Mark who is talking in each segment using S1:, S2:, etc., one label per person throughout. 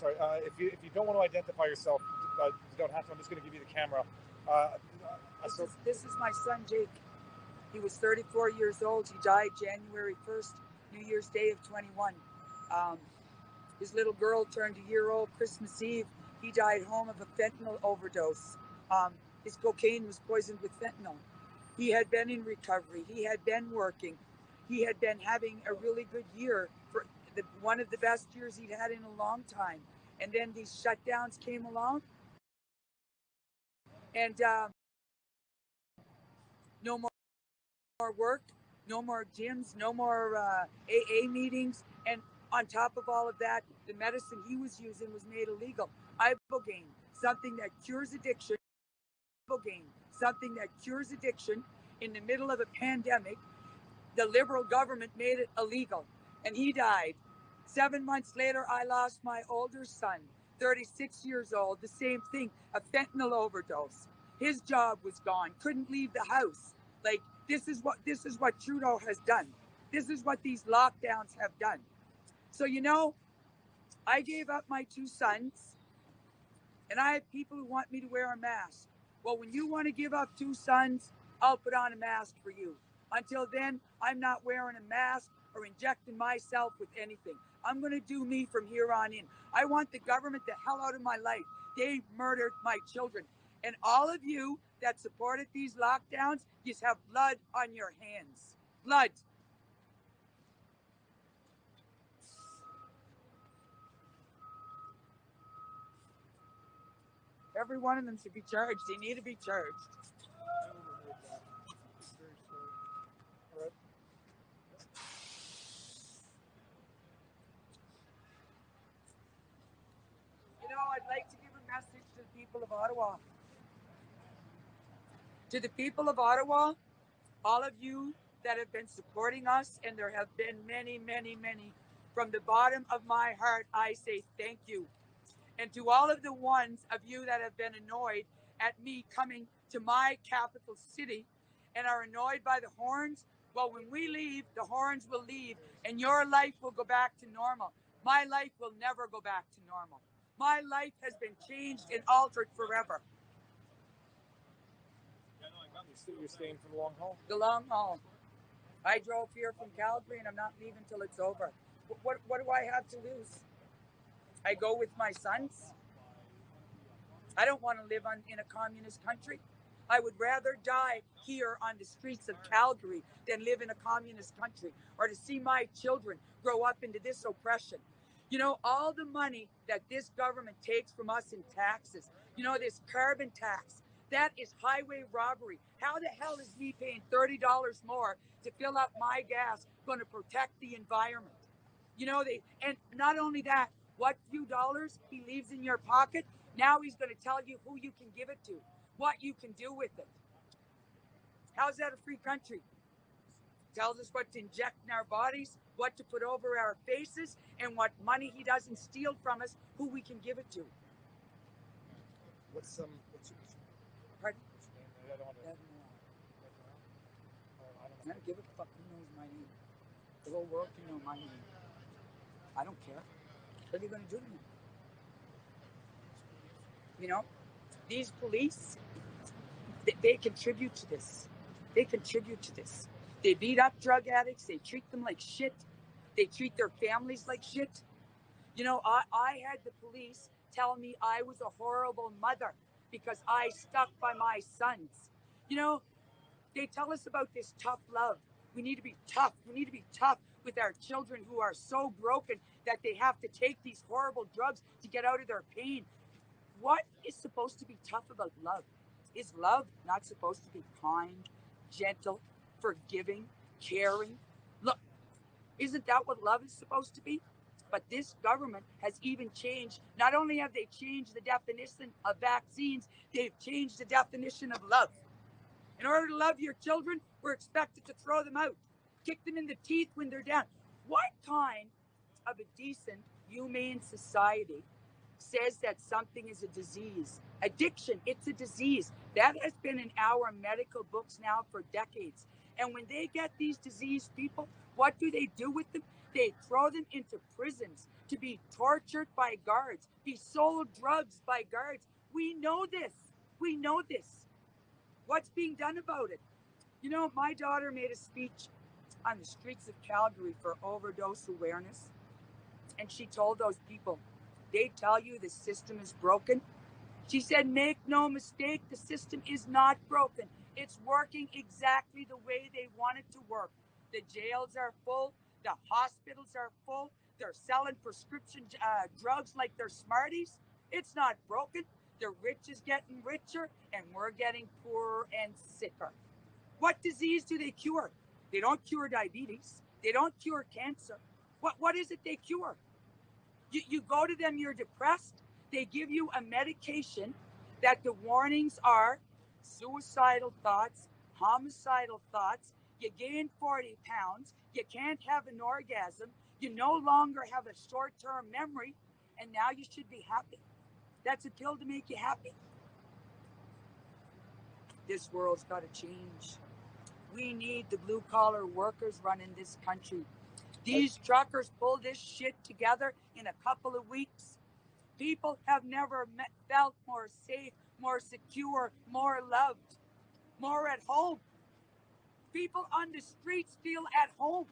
S1: sorry. If you don't want to identify yourself, you don't have to. I'm just going to give you the camera.
S2: This is my son Jake. He was 34 years old. He died January 1st, New Year's Day of 21. His little girl turned a year old Christmas Eve. He died home of a fentanyl overdose. His cocaine was poisoned with fentanyl. He had been in recovery. He had been working. He had been having a really good year, for one of the best years he'd had in a long time. And then these shutdowns came along. And no more work, no more gyms, no more AA meetings. And on top of all of that, the medicine he was using was made illegal. Ibogaine, something that cures addiction. Something that cures addiction in the middle of a pandemic. The Liberal government made it illegal, and he died. 7 months later, I lost my older son, 36 years old, the same thing, a fentanyl overdose. His job was gone, couldn't leave the house. Like, this is what Trudeau has done. This is what these lockdowns have done. So, I gave up my 2 sons, and I have people who want me to wear a mask. Well, when you want to give up 2 sons, I'll put on a mask for you. Until then, I'm not wearing a mask or injecting myself with anything. I'm going to do me from here on in. I want the government the hell out of my life. They murdered my children. And all of you that supported these lockdowns, you have blood on your hands. Blood. Every one of them should be charged. They need to be charged. I'd like to give a message to the people of Ottawa. To the people of Ottawa, all of you that have been supporting us, and there have been many, many, many, from the bottom of my heart, I say thank you. And to all of the ones of you that have been annoyed at me coming to my capital city and are annoyed by the horns, well, when we leave, the horns will leave and your life will go back to normal. My life will never go back to normal. My life has been changed and altered forever.
S1: You're staying for the long haul?
S2: The long haul. I drove here from Calgary and I'm not leaving till it's over. What do I have to lose? I go with my sons. I don't want to live in a communist country. I would rather die here on the streets of Calgary than live in a communist country, or to see my children grow up into this oppression. All the money that this government takes from us in taxes, this carbon tax, that is highway robbery. How the hell is me paying $30 more to fill up my gas going to protect the environment? And not only that, what few dollars he leaves in your pocket, now he's going to tell you who you can give it to, what you can do with it. How's that a free country? Tells us what to inject in our bodies, what to put over our faces, and what money he doesn't steal from us, who we can give it to.
S1: What's your
S2: Pardon?
S1: I don't want to.
S2: I don't give a fuck who knows my name. The whole world can know my name. I don't care. What are they going to do to me? These police, they contribute to this. They contribute to this. They beat up drug addicts. They treat them like shit. They treat their families like shit. I had the police tell me I was a horrible mother because I stuck by my sons. They tell us about this tough love. We need to be tough. We need to be tough with our children who are so broken that they have to take these horrible drugs to get out of their pain. What is supposed to be tough about love? Is love not supposed to be kind, gentle, forgiving, caring? Look, isn't that what love is supposed to be? But this government has even changed. Not only have they changed the definition of vaccines, they've changed the definition of love. In order to love your children, we're expected to throw them out, kick them in the teeth when they're down. What kind of a decent, humane society says that something is a disease? Addiction, it's a disease. That has been in our medical books now for decades. And when they get these diseased people, what do they do with them? They throw them into prisons to be tortured by guards, be sold drugs by guards. We know this. We know this. What's being done about it? You know, my daughter made a speech on the streets of Calgary for overdose awareness. And she told those people, they tell you the system is broken. She said, make no mistake, the system is not broken. It's working exactly the way they want it to work. The jails are full. The hospitals are full. They're selling prescription drugs like they're Smarties. It's not broken. The rich is getting richer, and we're getting poorer and sicker. What disease do they cure? They don't cure diabetes. They don't cure cancer. What is it they cure? You go to them, you're depressed. They give you a medication that the warnings are suicidal thoughts, homicidal thoughts. You gain 40 pounds. You can't have an orgasm. You no longer have a short-term memory. And now you should be happy. That's a pill to make you happy. This world's got to change. We need the blue-collar workers running this country. These truckers pull this shit together in a couple of weeks. People have never felt more safe, more secure, more loved, more at home. People on the streets feel at home.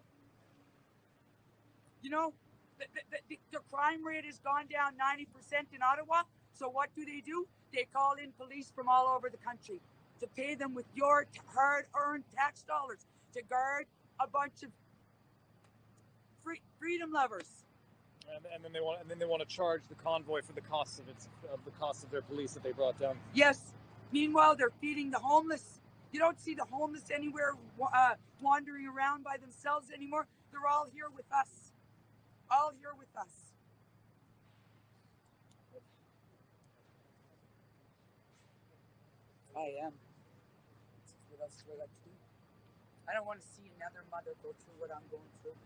S2: You know, the crime rate has gone down 90% in Ottawa. So what do? They call in police from all over the country to pay them with your hard-earned tax dollars to guard a bunch of freedom lovers.
S1: And then they want to charge the convoy for the cost of their police that they brought down.
S2: Yes. Meanwhile, they're feeding the homeless. You don't see the homeless anywhere wandering around by themselves anymore. They're all here with us. All here with us. I am. What else do I got to do? I don't want to see another mother go through what I'm going through.